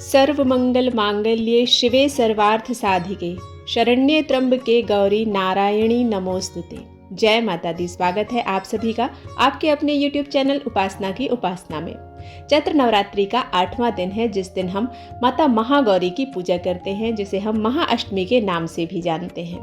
सर्वमंगल मांगल्ये शिवे सर्वार्थ साधिके शरण्ये त्र्यंबके गौरी नारायणी नमोस्तुते। जय माता दी। स्वागत है आप सभी का आपके अपने YouTube चैनल उपासना की उपासना में। चैत्र नवरात्रि का 8वां दिन है, जिस दिन हम माता महागौरी की पूजा करते हैं, जिसे हम महाअष्टमी के नाम से भी जानते हैं।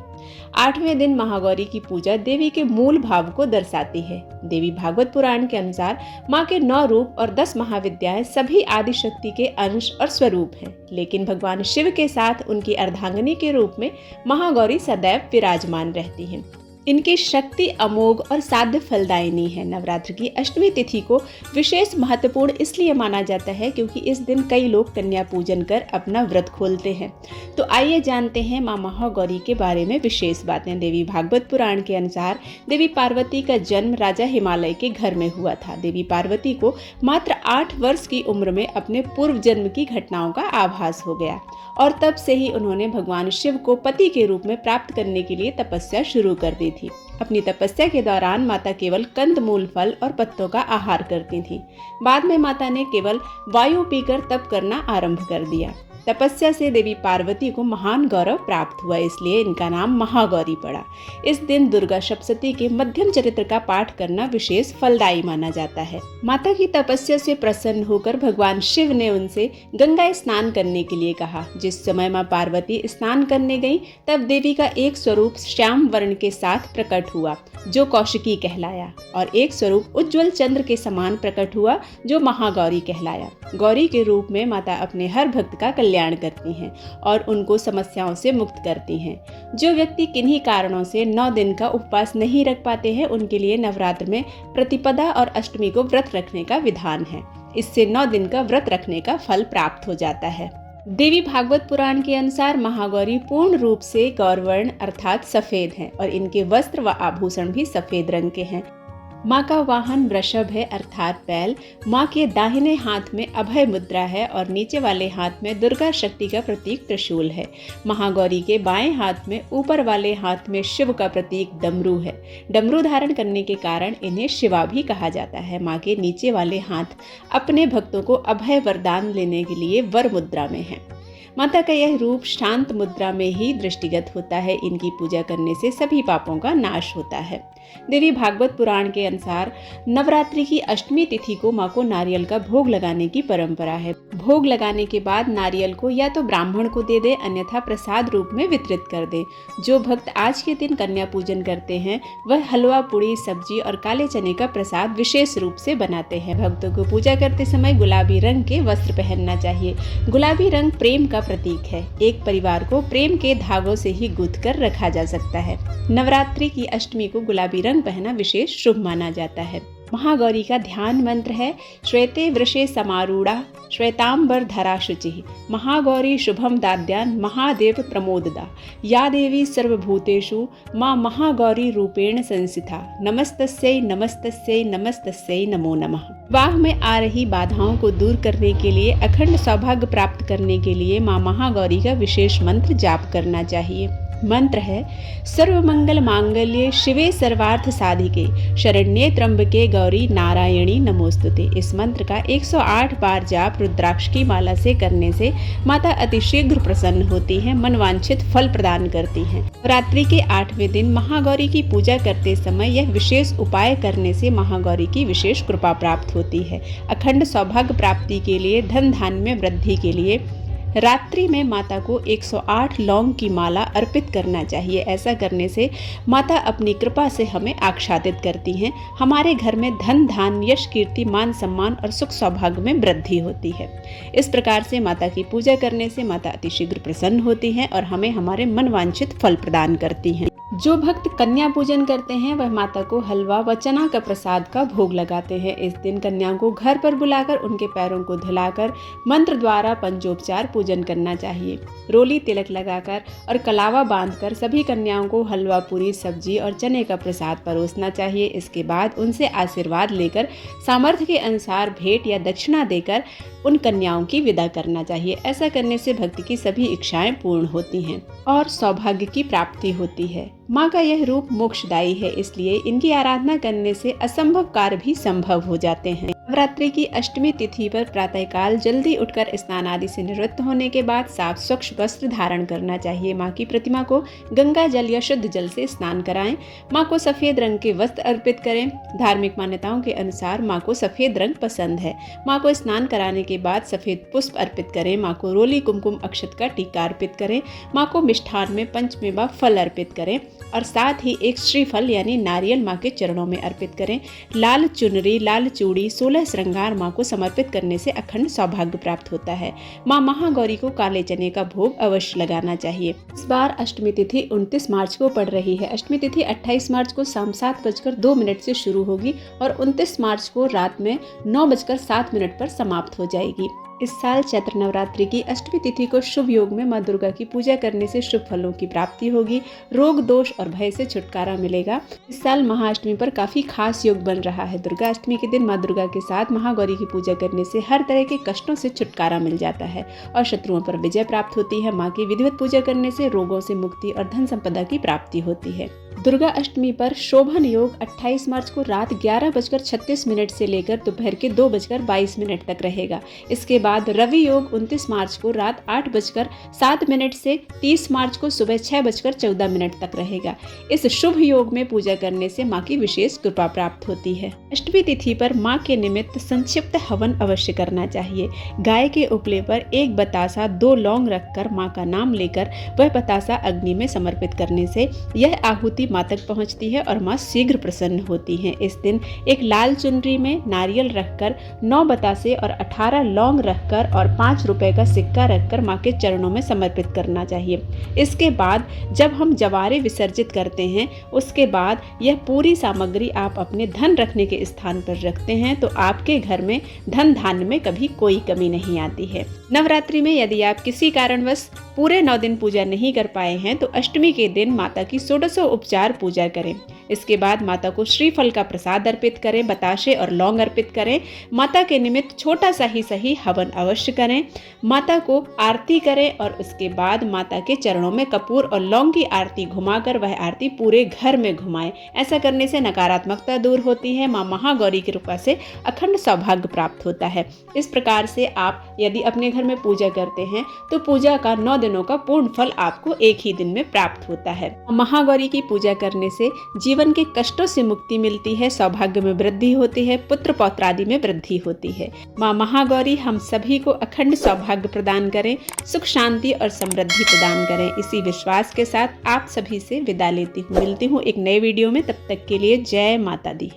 8वें दिन महागौरी की पूजा देवी के मूल भाव को दर्शाती है। देवी भागवत पुराण के अनुसार माँ के 9 रूप और 10 महाविद्याएं सभी आदि शक्ति के अंश और स्वरूप हैं, लेकिन भगवान शिव के साथ उनकी अर्धांगिनी के रूप में महागौरी सदैव विराजमान रहती हैं। इनकी शक्ति अमोघ और साध्य फलदायिनी है। नवरात्र की अष्टमी तिथि को विशेष महत्वपूर्ण इसलिए माना जाता है क्योंकि इस दिन कई लोग कन्या पूजन कर अपना व्रत खोलते हैं। तो आइए जानते हैं माँ महागौरी के बारे में विशेष बातें। देवी भागवत पुराण के अनुसार देवी पार्वती का जन्म राजा हिमालय के घर में हुआ था। देवी पार्वती को मात्र 8 वर्ष की उम्र में अपने पूर्व जन्म की घटनाओं का आभास हो गया और तब से ही उन्होंने भगवान शिव को पति के रूप में प्राप्त करने के लिए तपस्या शुरू कर दी थी। अपनी तपस्या के दौरान माता केवल कंद मूल फल और पत्तों का आहार करती थी। बाद में माता ने केवल वायु पीकर तप करना आरंभ कर दिया। तपस्या से देवी पार्वती को महान गौरव प्राप्त हुआ, इसलिए इनका नाम महागौरी पड़ा। इस दिन दुर्गा सप्तशती के मध्यम चरित्र का पाठ करना विशेष फलदायी माना जाता है। माता की तपस्या से प्रसन्न होकर भगवान शिव ने उनसे गंगा स्नान करने के लिए कहा। जिस समय माँ पार्वती स्नान करने गई, तब देवी का एक स्वरूप श्याम वर्ण के साथ प्रकट हुआ, जो कौशिकी कहलाया, और एक स्वरूप उज्ज्वल चंद्र के समान प्रकट हुआ, जो महागौरी कहलाया। गौरी के रूप में माता अपने हर भक्त का कल्याण करती हैं और उनको समस्याओं से मुक्त करती हैं। जो व्यक्ति किन्हीं कारणों से 9 दिन का उपवास नहीं रख पाते हैं, उनके लिए नवरात्र में प्रतिपदा और अष्टमी को व्रत रखने का विधान है। इससे 9 दिन का व्रत रखने का फल प्राप्त हो जाता है। देवी भागवत पुराण के अनुसार महागौरी पूर्ण रूप से गौरवर्ण अर्थात सफेद हैं और इनके वस्त्र व आभूषण भी सफेद रंग के हैं। माँ का वाहन वृषभ है अर्थात बैल। माँ के दाहिने हाथ में अभय मुद्रा है और नीचे वाले हाथ में दुर्गा शक्ति का प्रतीक त्रिशूल है। महागौरी के बाएं हाथ में ऊपर वाले हाथ में शिव का प्रतीक डमरू है। डमरू धारण करने के कारण इन्हें शिवा भी कहा जाता है। माँ के नीचे वाले हाथ अपने भक्तों को अभय वरदान लेने के लिए वर मुद्रा में है। माता का यह रूप शांत मुद्रा में ही दृष्टिगत होता है। इनकी पूजा करने से सभी पापों का नाश होता है। देवी भागवत पुराण के अनुसार नवरात्रि की अष्टमी तिथि को माँ को नारियल का भोग लगाने की परंपरा है। भोग लगाने के बाद नारियल को या तो ब्राह्मण को दे दे, अन्यथा प्रसाद रूप में वितरित कर दे। जो भक्त आज के दिन कन्या पूजन करते हैं, वह हलवा, पूड़ी, सब्जी और काले चने का प्रसाद विशेष रूप से बनाते हैं। भक्तों को पूजा करते समय गुलाबी रंग के वस्त्र पहनना चाहिए। गुलाबी रंग प्रेम का प्रतीक है। एक परिवार को प्रेम के धागों से ही गूंथ कर रखा जा सकता है। नवरात्रि की अष्टमी को गुलाबी रंग पहनना विशेष शुभ माना जाता है। महागौरी का ध्यान मंत्र है श्वेते वृषे समारूढ़ा श्वेतांबर धरा शुचिः महागौरी शुभम दाद्यान महादेव प्रमोददा या देवी सर्वभूतेषु माँ महागौरी रूपेण संस्थिता नमस्तस्यै नमस्तस्यै नमस्तस्यै नमो नमः। विवाह में आ रही बाधाओं को दूर करने के लिए, अखंड सौभाग्य प्राप्त करने के लिए माँ महागौरी का विशेष मंत्र जाप करना चाहिए। मंत्र है सर्वमंगल मांगल्ये शिवे सर्वार्थ साधिके शरण्ये त्र्यंबके गौरी नारायणी नमोस्तुते। इस मंत्र का 108 बार जाप रुद्राक्ष की माला से करने से माता अतिशीघ्र प्रसन्न होती हैं, मनवांछित फल प्रदान करती हैं। रात्रि के 8वें दिन महागौरी की पूजा करते समय यह विशेष उपाय करने से महागौरी की विशेष कृपा प्राप्त होती है। अखंड सौभाग्य प्राप्ति के लिए, धन धान्य में वृद्धि के लिए रात्रि में माता को 108 लौंग की माला अर्पित करना चाहिए। ऐसा करने से माता अपनी कृपा से हमें आच्छादित करती हैं। हमारे घर में धन, धान्य, यश, कीर्ति, मान, सम्मान और सुख सौभाग्य में वृद्धि होती है। इस प्रकार से माता की पूजा करने से माता अतिशीघ्र प्रसन्न होती हैं और हमें हमारे मनवांछित फल प्रदान करती हैं। जो भक्त कन्या पूजन करते हैं, वह माता को हलवा व चना का प्रसाद का भोग लगाते हैं। इस दिन कन्याओं को घर पर बुलाकर उनके पैरों को धुलाकर मंत्र द्वारा पंचोपचार पूजन करना चाहिए। रोली तिलक लगाकर और कलावा बांधकर सभी कन्याओं को हलवा, पूरी, सब्जी और चने का प्रसाद परोसना चाहिए। इसके बाद उनसे आशीर्वाद लेकर सामर्थ्य के अनुसार भेंट या दक्षिणा देकर उन कन्याओं की विदा करना चाहिए। ऐसा करने से भक्त की सभी इच्छाएं पूर्ण होती हैं और सौभाग्य की प्राप्ति होती है। माँ का यह रूप मोक्षदायी है, इसलिए इनकी आराधना करने से असंभव कार्य भी संभव हो जाते हैं। नवरात्रि की अष्टमी तिथि पर प्रातःकाल जल्दी उठकर स्नान आदि से निवृत्त होने के बाद साफ स्वच्छ वस्त्र धारण करना चाहिए। माँ की प्रतिमा को गंगा जल या शुद्ध जल से स्नान कराएं। माँ को सफेद रंग के वस्त्र अर्पित करें। धार्मिक मान्यताओं के अनुसार माँ को सफेद रंग पसंद है। माँ को स्नान कराने के बाद सफेद पुष्प अर्पित करें। माँ को रोली कुमकुम अक्षत का टीका अर्पित करें। माँ को मिष्ठान में पंचमेवा फल अर्पित करें और साथ ही एक श्रीफल यानी नारियल माँ के चरणों में अर्पित करें। लाल चुनरी, लाल चूड़ी, 16 श्रृंगार माँ को समर्पित करने से अखंड सौभाग्य प्राप्त होता है। माँ महागौरी को काले चने का भोग अवश्य लगाना चाहिए। इस बार अष्टमी तिथि 29 मार्च को पड़ रही है। अष्टमी तिथि 28 मार्च को शाम 7:02 से शुरू होगी और 29 मार्च को रात में 9:07 पर समाप्त हो जाएगी। इस साल चैत्र नवरात्रि की अष्टमी तिथि को शुभ योग में माँ दुर्गा की पूजा करने से शुभ फलों की प्राप्ति होगी। रोग दोष और भय से छुटकारा मिलेगा। इस साल महाअष्टमी पर काफी खास योग बन रहा है। दुर्गा अष्टमी के दिन माँ दुर्गा के साथ महागौरी की पूजा करने से हर तरह के कष्टों से छुटकारा मिल जाता है और शत्रुओं पर विजय प्राप्त होती है। माँ की विधिवत पूजा करने से रोगों से मुक्ति और धन संपदा की प्राप्ति होती है। दुर्गा अष्टमी पर शोभन योग 28 मार्च को रात 11:36 से लेकर दोपहर के 2:22 तक रहेगा। इसके बाद रवि योग 29 मार्च को रात 8:07 से 30 मार्च को सुबह 6:14 तक रहेगा। इस शुभ योग में पूजा करने से माँ की विशेष कृपा प्राप्त होती है। अष्टमी तिथि पर माँ के निमित्त संक्षिप्त हवन अवश्य करना चाहिए। गाय के उपले पर एक बतासा 2 लौंग रखकर माँ का नाम लेकर वह बतासा अग्नि में समर्पित करने से यह आहुति माँ तक पहुँचती है और माँ शीघ्र प्रसन्न होती हैं। इस दिन एक लाल चुनरी में नारियल रखकर 9 बतासे और 18 लौंग रखकर और 5 रुपए का सिक्का रखकर माँ के चरणों में समर्पित करना चाहिए। इसके बाद जब हम जवारे विसर्जित करते हैं, उसके बाद यह पूरी सामग्री आप अपने धन रखने के स्थान पर रखते हैं तो आपके घर में धन धान्य में कभी कोई कमी नहीं आती है। नवरात्रि में यदि आप किसी कारणवश पूरे 9 दिन पूजा नहीं कर पाए हैं तो अष्टमी के दिन माता की षोडशोपचार पूजा करें। इसके बाद माता को श्रीफल का प्रसाद अर्पित करें, बताशे और लौंग अर्पित करें। माता के निमित्त छोटा सा ही सही हवन अवश्य करें। माता को आरती करें और उसके बाद माता के चरणों में कपूर और लौंग की आरती घुमाकर वह आरती पूरे घर में घुमाएं। ऐसा करने से नकारात्मकता दूर होती है। माँ महागौरी की कृपा से अखंड सौभाग्य प्राप्त होता है। इस प्रकार से आप यदि अपने घर में पूजा करते हैं तो पूजा का 9 दिनों का पूर्ण फल आपको एक ही दिन में प्राप्त होता है। महागौरी की पूजा करने से जीवन के कष्टों से मुक्ति मिलती है, सौभाग्य में वृद्धि होती है, पुत्र पौत्र आदि में वृद्धि होती है। माँ महागौरी हम सभी को अखंड सौभाग्य प्रदान करें, सुख शांति और समृद्धि प्रदान करें। इसी विश्वास के साथ आप सभी से विदा लेती हूँ। मिलती हूँ एक नए वीडियो में। तब तक के लिए जय माता दी।